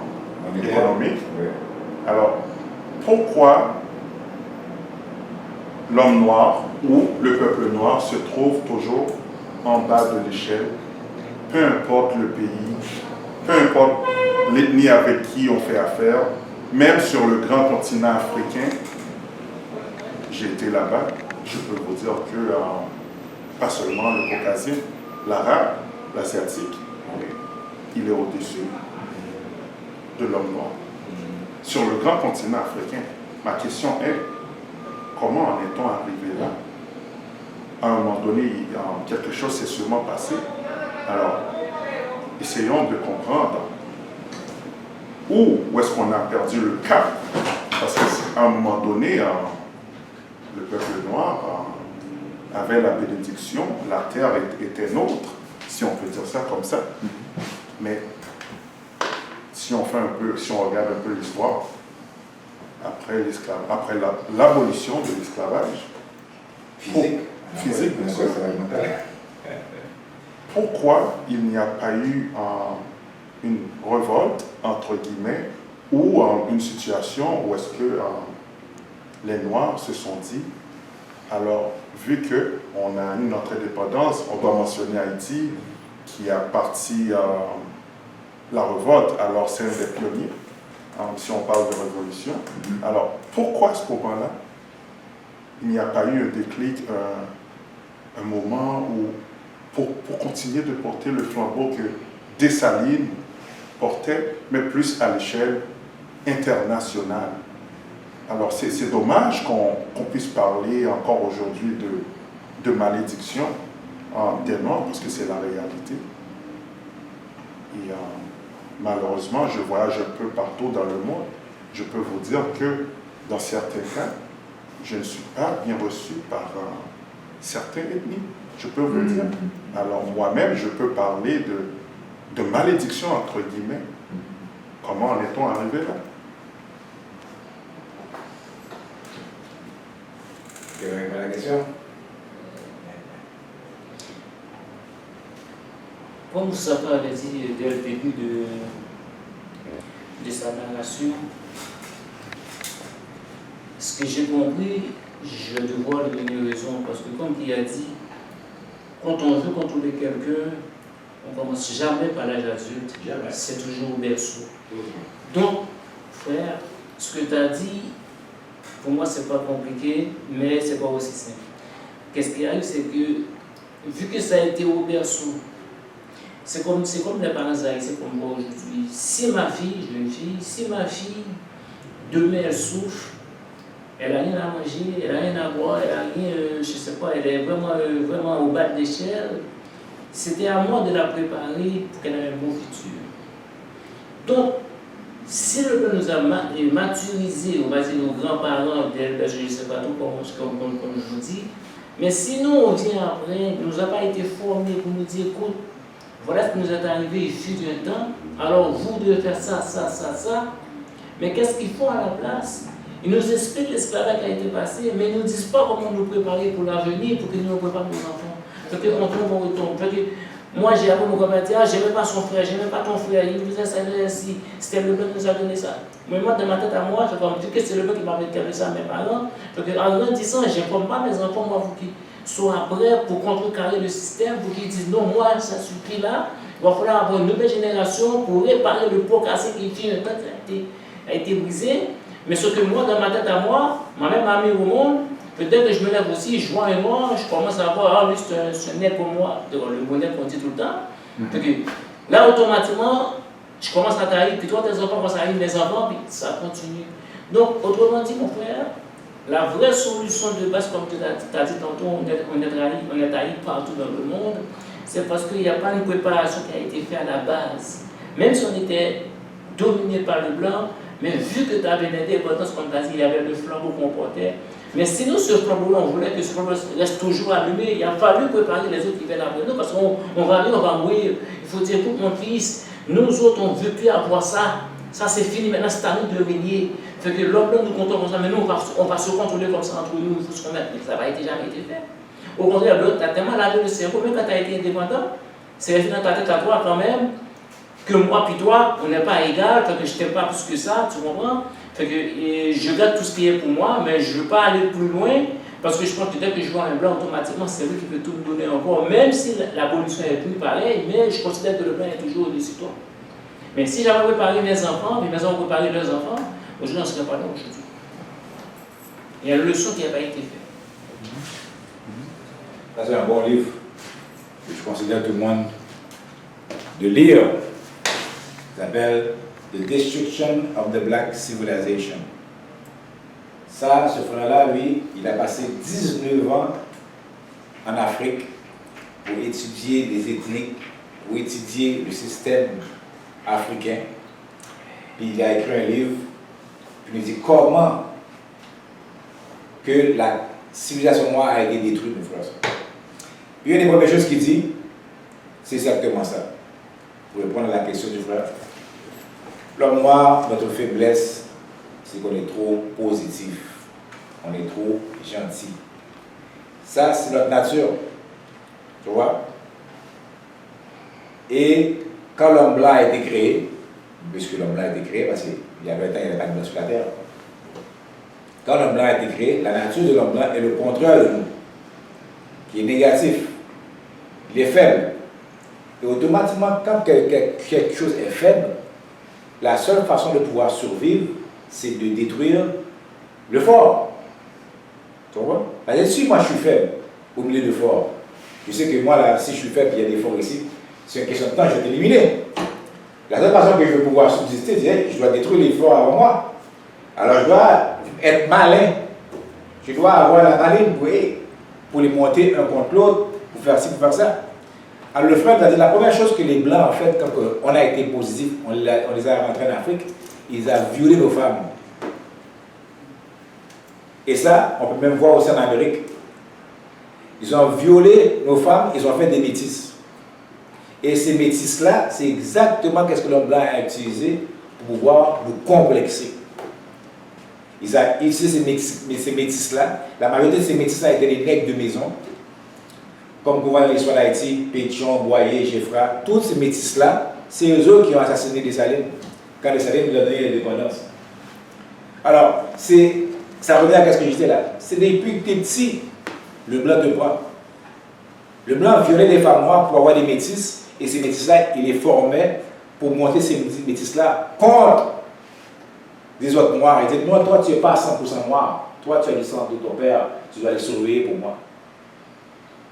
Speaker 3: économique.
Speaker 1: Oui.
Speaker 3: Alors, pourquoi l'homme noir ou le peuple noir se trouve toujours en bas de l'échelle, peu importe le pays, peu importe l'ethnie avec qui on fait affaire, même sur le grand continent africain? J'ai été là-bas, je peux vous dire que pas seulement le caucasien, l'arabe, l'asiatique, il est au-dessus de l'homme noir. Sur le grand continent africain, ma question est, comment en est-on arrivé là? À un moment donné, quelque chose s'est sûrement passé. Alors, essayons de comprendre où est-ce qu'on a perdu le cap. Parce qu'à un moment donné, le peuple noir avait la bénédiction, la terre était nôtre, si on peut dire ça comme ça. Mais si on regarde un peu l'histoire, après l'abolition de l'esclavage. Physique, bien sûr. Pourquoi il n'y a pas eu une révolte, entre guillemets, ou une situation où est-ce que les Noirs se sont dit, alors, vu qu'on a eu notre indépendance, on doit mentionner Haïti, qui a parti la révolte, alors c'est un des pionniers, si on parle de révolution. Alors, pourquoi à ce moment-là, il n'y a pas eu un déclic, un moment où, pour continuer de porter le flambeau que Dessalines portait, mais plus à l'échelle internationale? Alors, c'est dommage qu'on puisse parler encore aujourd'hui de malédiction des Noirs, parce que c'est la réalité. Et malheureusement, je voyage un peu partout dans le monde. Je peux vous dire que dans certains cas, je ne suis pas bien reçu par certaines ethnies. Je peux vous dire. Alors, moi-même, je peux parler de malédiction, entre guillemets. Comment en est-on arrivé là?
Speaker 1: Quelle est la question?
Speaker 2: Comme Satan avait dit dès le début de sa narration, ce que j'ai compris, je vais devoir lui donner raison, parce que comme il a dit, quand on veut contrôler quelqu'un, on ne commence jamais par l'âge adulte, c'est toujours au berceau. Donc, frère, ce que tu as dit, pour moi, c'est pas compliqué, mais c'est pas aussi simple. Qu'est-ce qui arrive, c'est que, vu que ça a été au berceau, c'est comme les parents haïtiens comme moi aujourd'hui. Si ma fille, jeune fille, si ma fille, demain elle souffre, elle n'a rien à manger, elle n'a rien à boire, elle n'a rien, je sais pas, elle est vraiment au bas de l'échelle, c'était à moi de la préparer pour qu'elle ait un bon futur. Donc, si le peuple nous a maturisé, on va dire nos grands-parents, je ne sais pas tout comme je vous dis, mais sinon on vient après, il ne nous a pas été formé pour nous dire, écoute, voilà ce qui nous est arrivé, il fut un temps, alors vous devez faire ça, ça, ça, ça, mais qu'est-ce qu'ils font à la place? Ils nous expliquent l'esclavage qui a été passé, mais ils ne nous disent pas comment nous préparer pour l'avenir, pour que nous préparons nos enfants. Parce qu'on tombe, on retombe. Moi, j'ai appris mon copain, j'aimais pas son frère, j'aimais pas ton frère, il nous a salué ainsi, c'était le blanc qui nous a donné ça. Mais moi, dans ma tête à moi, je me dis que c'est le blanc qui m'avait donné ça à mes parents. En grandissant, je n'informe pas mes enfants, moi, pour qu'ils soient prêts pour contrecarrer le système, pour qu'ils disent non, moi, ça suffit là, il va falloir avoir une nouvelle génération pour réparer le pot cassé qui fit un temps a été brisé. Mais ce que moi, dans ma tête à moi, ma même amie au monde, peut-être que je me lève aussi, je vois un noir, je commence à voir, ah lui c'est un nez comme moi, le mot nez qu'on dit tout le temps. Là, automatiquement, je commence à tailler, puis toi, tes enfants, quand ça arrive, mes enfants, puis ça continue. Donc, autrement dit, mon frère, la vraie solution de base, comme tu as dit tantôt, on est taillé partout dans le monde, c'est parce qu'il n'y a pas une préparation qui a été faite à la base. Même si on était dominé par le blanc, mais vu que tu avais une indépendance, comme tu as dit, il y avait le flambeau qu'on portait. Mais sinon, ce flambeau-là, on voulait que ce flambeau reste toujours allumé. Il a fallu préparer les autres qui viennent après nous, parce qu'on va venir, on va mourir. Il faut dire, écoute mon fils, nous autres, on ne veut plus avoir ça. Ça, c'est fini. Maintenant, c'est à nous de régner. Fait que l'homme, nous comptons comme ça, mais nous, on va se contrôler comme ça entre nous. Il faut se remettre. Mais ça n'a jamais été fait. Au contraire, l'autre, tu as tellement lavé le cerveau, même quand tu as été indépendant, c'est resté dans ta tête à toi quand même, que moi puis toi, on n'est pas égal, fait que je t'aime pas plus que ça, tu comprends? Fait que je garde tout ce qui est pour moi, mais je ne veux pas aller plus loin, parce que je pense que dès que je vois un blanc, automatiquement, c'est lui qui peut tout me donner encore, même si l'abolition est plus pareille, mais je considère que le blanc est toujours au-dessus de toi. Mais si j'avais préparé mes enfants, mes enfants ont préparé leurs enfants, aujourd'hui, on ne serait pas là aujourd'hui. Il y a une leçon qui n'a pas été faite.
Speaker 1: Ça, c'est un bon livre que je considère tout le monde de lire. Il s'appelle The Destruction of the Black Civilization. Ça, ce frère-là, lui, il a passé 19 ans en Afrique pour étudier les ethniques, pour étudier le système africain. Puis il a écrit un livre qui nous dit comment que la civilisation noire a été détruite, mes frères. Puis une des premières choses qu'il dit, c'est exactement ça. Pour répondre à la question du frère. L'homme noir, notre faiblesse, c'est qu'on est trop positif, on est trop gentil. Ça, c'est notre nature. Tu vois? Et quand l'homme blanc a été créé, puisque l'homme blanc a été créé, parce qu'il y avait un temps, il n'y avait pas de blanc sur la terre. Quand l'homme blanc a été créé, la nature de l'homme blanc est le contraire de nous, qui est négatif. Il est faible. Et automatiquement, quand quelque chose est faible, la seule façon de pouvoir survivre, c'est de détruire le fort. Tu vois? Parce que si moi je suis faible au milieu de fort, je sais que moi là, si je suis faible, il y a des forts ici, c'est une question de temps, je vais t'éliminer. La seule façon que je vais pouvoir subsister, c'est je dois détruire les forts avant moi. Alors je dois être malin. Je dois avoir la maline pour les monter un contre l'autre, pour faire ci, pour faire ça. Alors le frère a dit, la première chose que les Blancs ont fait quand on a été positif, on les a rentrés en Afrique, ils ont violé nos femmes. Et ça, on peut même voir aussi en Amérique. Ils ont violé nos femmes, ils ont fait des métisses. Et ces métisses-là, c'est exactement ce que l'homme blanc a utilisé pour pouvoir nous complexer. Ils ont utilisé ces métisses-là. La majorité de ces métisses-là étaient des nègres de maison. Comme vous voyez l'histoire d'Haïti, Pétion, Boyer, Geffra, tous ces métisses-là, c'est eux qui ont assassiné Dessalines, quand Dessalines lui a donné l'indépendance. Alors, ça revient à ce que je disais là. C'est depuis que tu es petit, le blanc te prend. Le blanc violait les femmes noires pour avoir des métisses, et ces métisses-là, il les formait pour monter ces métisses-là contre les autres noirs. Il dit, non, toi, tu n'es pas 100% noir. Toi, tu as le sang de ton père, tu dois les surveiller pour moi.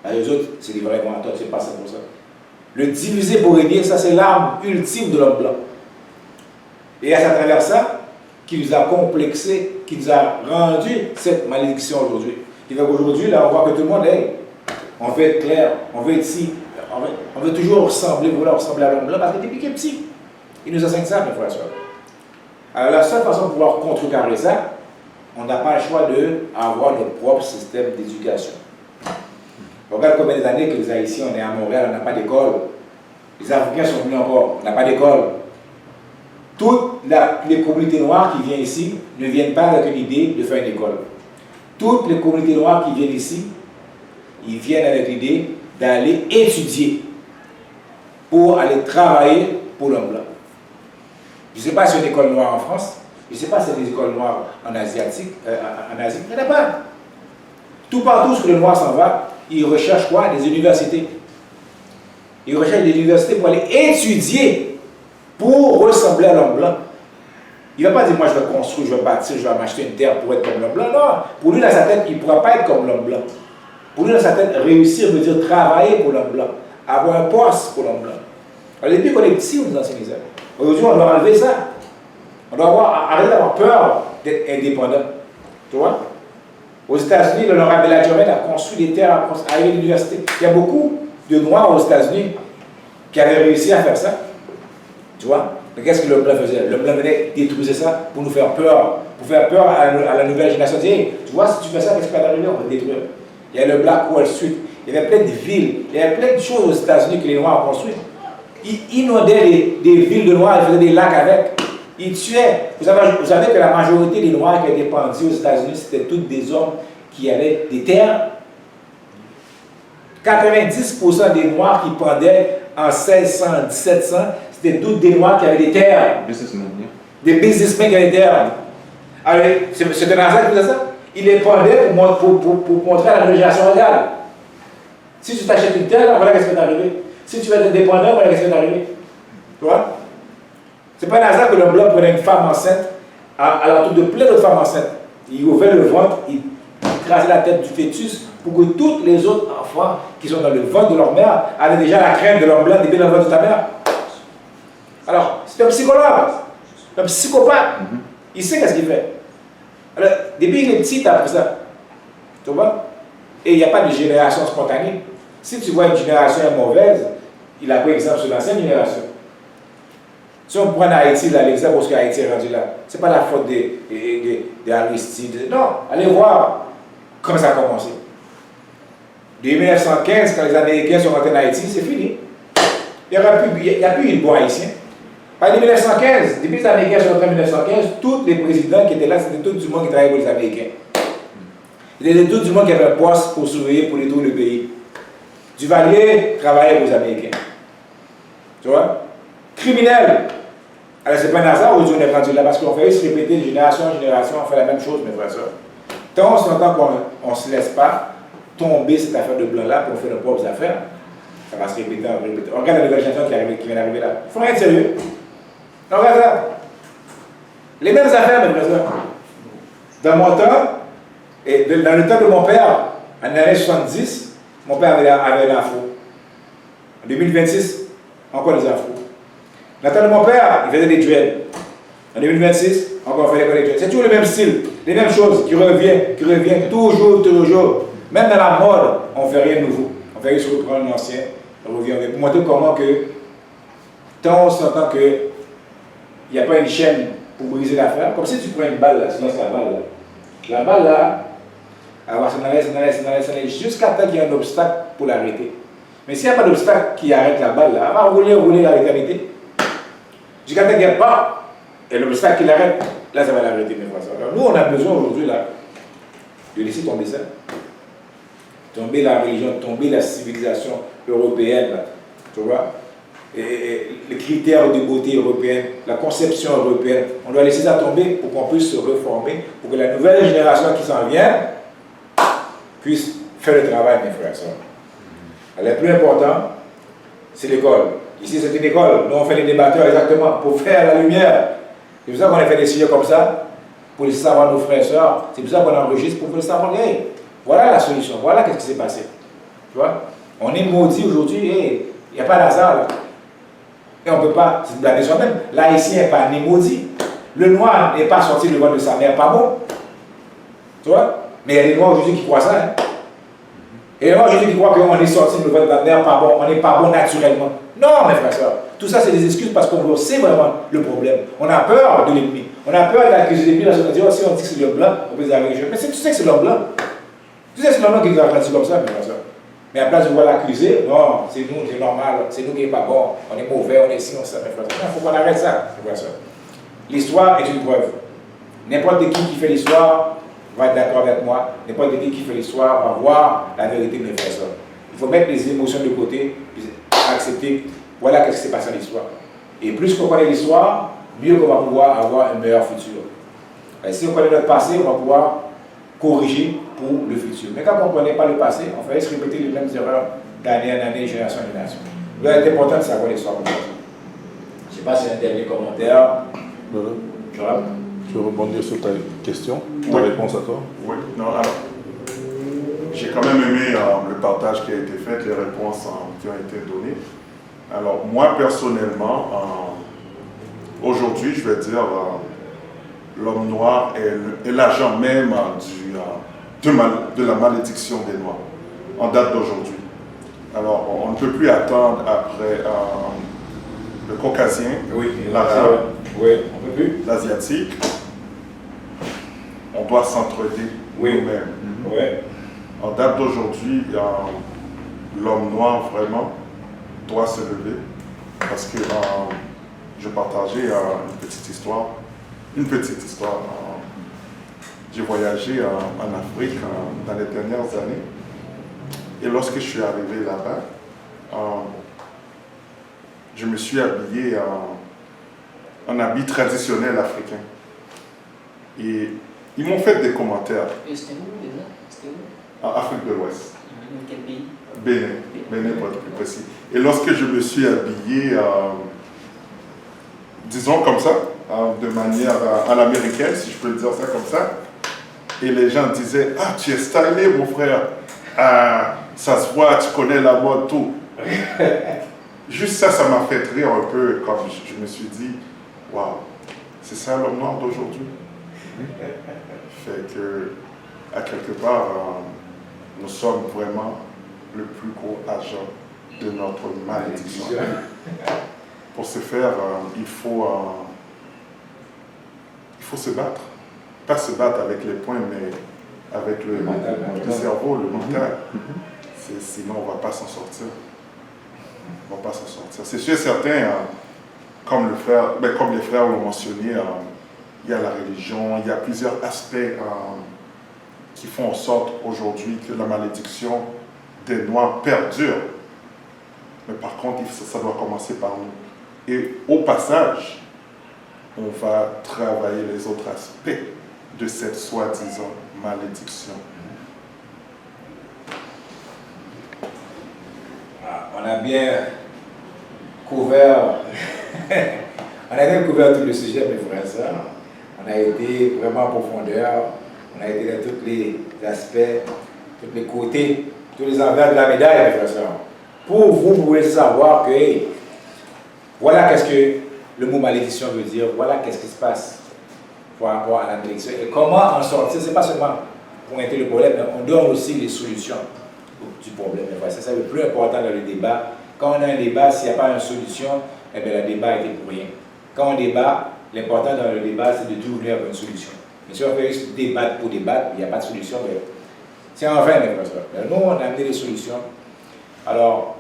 Speaker 1: Les autres, c'est des vrais noirs, toi, tu n'es pas 100%. Le diviser pour régner, ça, c'est l'arme ultime de l'homme blanc. Et à travers ça, qui nous a complexé, qui nous a rendu cette malédiction aujourd'hui. Qui fait qu'aujourd'hui, là, on voit que tout le monde est. On veut être clair, on veut être ici, on veut toujours ressembler à l'homme blanc parce que depuis qu'il est petit. Il nous enseigne ça, mes frères et sœurs. Alors, la seule façon de pouvoir contrecarrer ça, on n'a pas le choix d'avoir notre propre système d'éducation. Regarde combien d'années que les Haïtiens, on est à Montréal, on n'a pas d'école. Les Africains sont venus encore, on n'a pas d'école. Toutes les communautés noires qui viennent ici ne viennent pas avec une idée de faire une école. Toutes les communautés noires qui viennent ici, ils viennent avec l'idée d'aller étudier pour aller travailler pour l'homme blanc. Je ne sais pas si c'est une école noire en France, je ne sais pas si c'est des écoles noires en Asie, il n'y en a pas. Tout partout où le noir s'en va, ils recherchent quoi? Des universités. Ils recherchent des universités pour aller étudier, pour ressembler à l'homme blanc. Il ne va pas dire, moi je vais construire, je vais bâtir, je vais m'acheter une terre pour être comme l'homme blanc. Non, pour lui dans sa tête, il ne pourra pas être comme l'homme blanc. Pour lui dans sa tête, réussir veut dire travailler pour l'homme blanc, avoir un poste pour l'homme blanc. Alors depuis qu'on est petit, on nous enseigne ça. Aujourd'hui, on doit enlever ça. On doit arrêter d'avoir peur d'être indépendant. Tu vois? Aux États-Unis, l'honorable Bella a construit des terres à l'université. Il y a beaucoup de Noirs aux États-Unis qui avaient réussi à faire ça. Tu vois? Mais qu'est-ce que l'homme blanc faisait? L'homme blanc venait détruire ça pour nous faire peur. Pour faire peur à la nouvelle génération. Hey, tu vois, si tu fais ça, qu'est-ce qui va t'arriver? On va te détruire. Il y a le Black Wall Street. Il y avait plein de villes. Il y avait plein de choses aux États-Unis que les Noirs ont construites. Ils inondaient des villes de Noirs, ils faisaient des lacs avec. Ils tuaient. Vous savez que la majorité des Noirs qui étaient pendus aux États-Unis, c'était tous des hommes qui avaient des terres. 90% des Noirs qui pendaient en 1600, 1700, c'était tous des Noirs qui avaient des terres. Des businessmen qui avaient des terres. Alors, c'est un hasard qui faisait ça. Il les pendait pour montrer la régulation légale. Si tu t'achètes une terre, voilà ce qui va t'arriver. Si tu veux être dépendant, voilà ce qui va t'arriver. Tu vois? C'est pas un hasard que l'homme blanc prenait une femme enceinte à l'entour de plein d'autres femmes enceintes. Il ouvrait le ventre, il écrasait la tête du fœtus pour que tous les autres enfants qui sont dans le ventre de leur mère avaient déjà la crainte de l'homme blanc depuis dans le ventre de ta mère. Alors, c'est un psychologue, un psychopathe. Il sait qu'est-ce qu'il fait. Alors, depuis qu'il est petit, tu as appris ça. Tu vois? Et il n'y a pas de génération spontanée. Si tu vois une génération mauvaise, il a pris exemple sur l'ancienne génération. Si on prend Haïti, l'exemple parce qu'Haïti est rendu là, ce n'est pas la faute d'Aristide. Non, allez voir comment ça a commencé. De 1915, quand les Américains sont rentrés en Haïti, c'est fini. Il n'y a plus de bon haïtien. En 1915, depuis les Américains sont entrés en 1915, tous les présidents qui étaient là, c'était tout du monde qui travaillait pour les Américains. C'était tout du monde qui avait un poste pour surveiller, pour les tours du pays. Duvalier travaillait pour les Américains. Tu vois? Criminel. Alors, c'est pas un hasard aujourd'hui on est rendu là, parce qu'on fait se répéter de génération en génération, on fait la même chose, mes frères et sœurs. Tant on s'entend qu'on ne se laisse pas tomber cette affaire de blanc-là pour faire nos propres affaires, ça va se répéter, on répéter. On regarde la nouvelle génération qui vient d'arriver là. Il faut rien de sérieux. On regarde ça. Les mêmes affaires, mes frères et sœurs. Dans mon temps, et dans le temps de mon père, en l'année 70, mon père avait un afro. En 2026, encore des afros. Dans le temps de mon père, il faisait des dreads. En 2026, encore fait des dreads. C'est toujours le même style, les mêmes choses qui reviennent toujours. Même dans la mode, on ne fait rien de nouveau. On fait juste reprendre l'ancien, on revient avec. Pour montrer comment que, tant on s'entend qu'il n'y a pas une chaîne pour briser l'affaire, comme si tu prends une balle là, sinon c'est la balle là. La balle là, elle va s'en aller, jusqu'à temps qu'il y ait un obstacle pour l'arrêter. Mais s'il n'y a pas d'obstacle qui arrête la balle là, elle va rouler à l'éternité. Jusqu'à temps qu'il n'y ait pas, et l'obstacle qui l'arrête, là ça va l'arrêter, mes frères. Alors nous on a besoin aujourd'hui là, de laisser tomber ça. Tomber la religion, tomber la civilisation européenne, là, tu vois, et les critères de beauté européenne, la conception européenne, on doit laisser ça tomber pour qu'on puisse se reformer, pour que la nouvelle génération qui s'en vient puisse faire le travail, mes frères et sœurs. Le plus important, c'est l'école. Ici, c'est une école. Nous, on fait les débatteurs exactement pour faire la lumière. C'est pour ça qu'on a fait des sujets comme ça, pour laisser savoir nos frères et sœurs. C'est pour ça qu'on enregistre pour le savoir. Hey, voilà la solution. Voilà qu'est-ce qui s'est passé. Tu vois? On est maudit aujourd'hui. Hey, il n'y a pas d'hasard là. Et on ne peut pas se blâmer soi-même. L'haïtien n'est pas né maudit. Le noir n'est pas sorti du ventre de sa mère, pas bon. Tu vois? Mais il y a des noirs aujourd'hui qui croient ça. Hein? Et les noirs aujourd'hui qui croient qu'on est sorti du ventre de la mère, pas bon. On n'est pas bon naturellement. Non, mes frères et sœurs. Tout ça, c'est des excuses parce qu'on sait vraiment le problème. On a peur de l'ennemi. On a peur d'accuser l'ennemi. Là, on dit, oh, si on dit que c'est l'homme blanc, on peut dire avec les jeunes. Mais tu sais que c'est l'homme blanc. Tu sais que c'est l'homme blanc qui nous a grandi comme ça, mes frères et sœurs. Mais à la place de vouloir l'accuser, non, c'est nous, c'est normal, c'est nous qui n'est pas bon, on est mauvais, on est ci, on ça, mes frères et sœurs. Il faut qu'on arrête ça, mes frères et sœurs. L'histoire est une preuve. N'importe qui fait l'histoire va être d'accord avec moi. N'importe qui fait l'histoire va voir la vérité, mes frères et sœurs. Il faut mettre les émotions de côté, accepter, voilà qu'est-ce qui s'est passé dans l'histoire. Et plus qu'on connaît l'histoire, mieux qu'on va pouvoir avoir un meilleur futur. Et si on connaît notre passé, on va pouvoir corriger pour le futur. Mais quand on ne connaît pas le passé, on fait se répéter les mêmes erreurs d'année en année, génération en génération. Il est important de savoir l'histoire. Je ne sais pas si c'est un dernier commentaire. Joab?
Speaker 3: Je vais rebondir sur ta question, ta réponse à toi. Oui, non, alors, j'ai quand même aimé le partage qui a été fait, les réponses qui ont été données. Alors, moi, personnellement, aujourd'hui, je vais dire, l'homme noir est l'agent même de la malédiction des Noirs, en date d'aujourd'hui. Alors, on ne peut plus attendre après le caucasien, l'arabe, l'asiatique. On doit s'entraider nous-mêmes. En date d'aujourd'hui, l'homme noir vraiment doit se lever parce que je partageais une petite histoire. J'ai voyagé en Afrique dans les dernières années et lorsque je suis arrivé là-bas, je me suis habillé en habit traditionnel africain. Et ils m'ont fait des commentaires.
Speaker 2: Et c'était où déjà? C'était où?
Speaker 3: En Afrique de l'Ouest.
Speaker 2: Quel pays?
Speaker 3: Bénin pour être plus précis. Et lorsque je me suis habillé, disons comme ça, de manière à l'américaine, si je peux le dire ça comme ça, et les gens disaient, ah, tu es stylé mon frère, ah, ça se voit, tu connais la mode, tout. Juste ça m'a fait rire un peu, comme je me suis dit, waouh, c'est ça l'homme noir d'aujourd'hui. Fait que, à quelque part, nous sommes vraiment le plus gros agent de notre malédiction. Pour ce faire, il faut se battre. Pas se battre avec les poings, mais avec le cerveau, le mental. Sinon, on ne va pas s'en sortir. On va pas s'en sortir. C'est sûr et certain, comme les frères l'ont mentionné, il y a la religion, il y a plusieurs aspects qui font en sorte aujourd'hui que la malédiction des Noirs perdure. Mais par contre, ça doit commencer par nous. Et au passage, on va travailler les autres aspects de cette soi-disant malédiction.
Speaker 1: On a bien couvert, tout le sujet, mes frères et sœurs. On a été vraiment en profondeur, on a été dans tous les aspects, tous les côtés, tous les envers de la médaille, mes frères et sœurs. Pour vous, vous pouvez savoir que voilà qu'est-ce que le mot malédiction veut dire, voilà qu'est-ce qui se passe par rapport à la malédiction. Et comment en sortir, ce n'est pas seulement pointer le problème, mais on donne aussi les solutions du problème. C'est ça le plus important dans le débat. Quand on a un débat, s'il n'y a pas une solution, eh bien, le débat était pour rien. Quand on débat, l'important dans le débat, c'est de toujours venir avec une solution. Mais si on fait juste débattre pour débattre, il n'y a pas de solution, mais c'est en vain, mes frères. Nous, on a amené des solutions. Alors,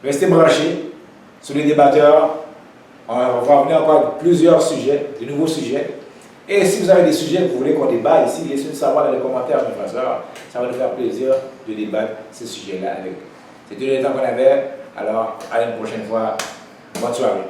Speaker 1: restez branchés sur les débatteurs. On va venir encore avec plusieurs sujets, de nouveaux sujets. Et si vous avez des sujets que vous voulez qu'on débat ici, laissez-nous savoir dans les commentaires, mes frères. Ça va nous faire plaisir de débattre ces sujets-là avec vous. C'était le temps qu'on avait. Alors, à une prochaine fois. Bonne soirée.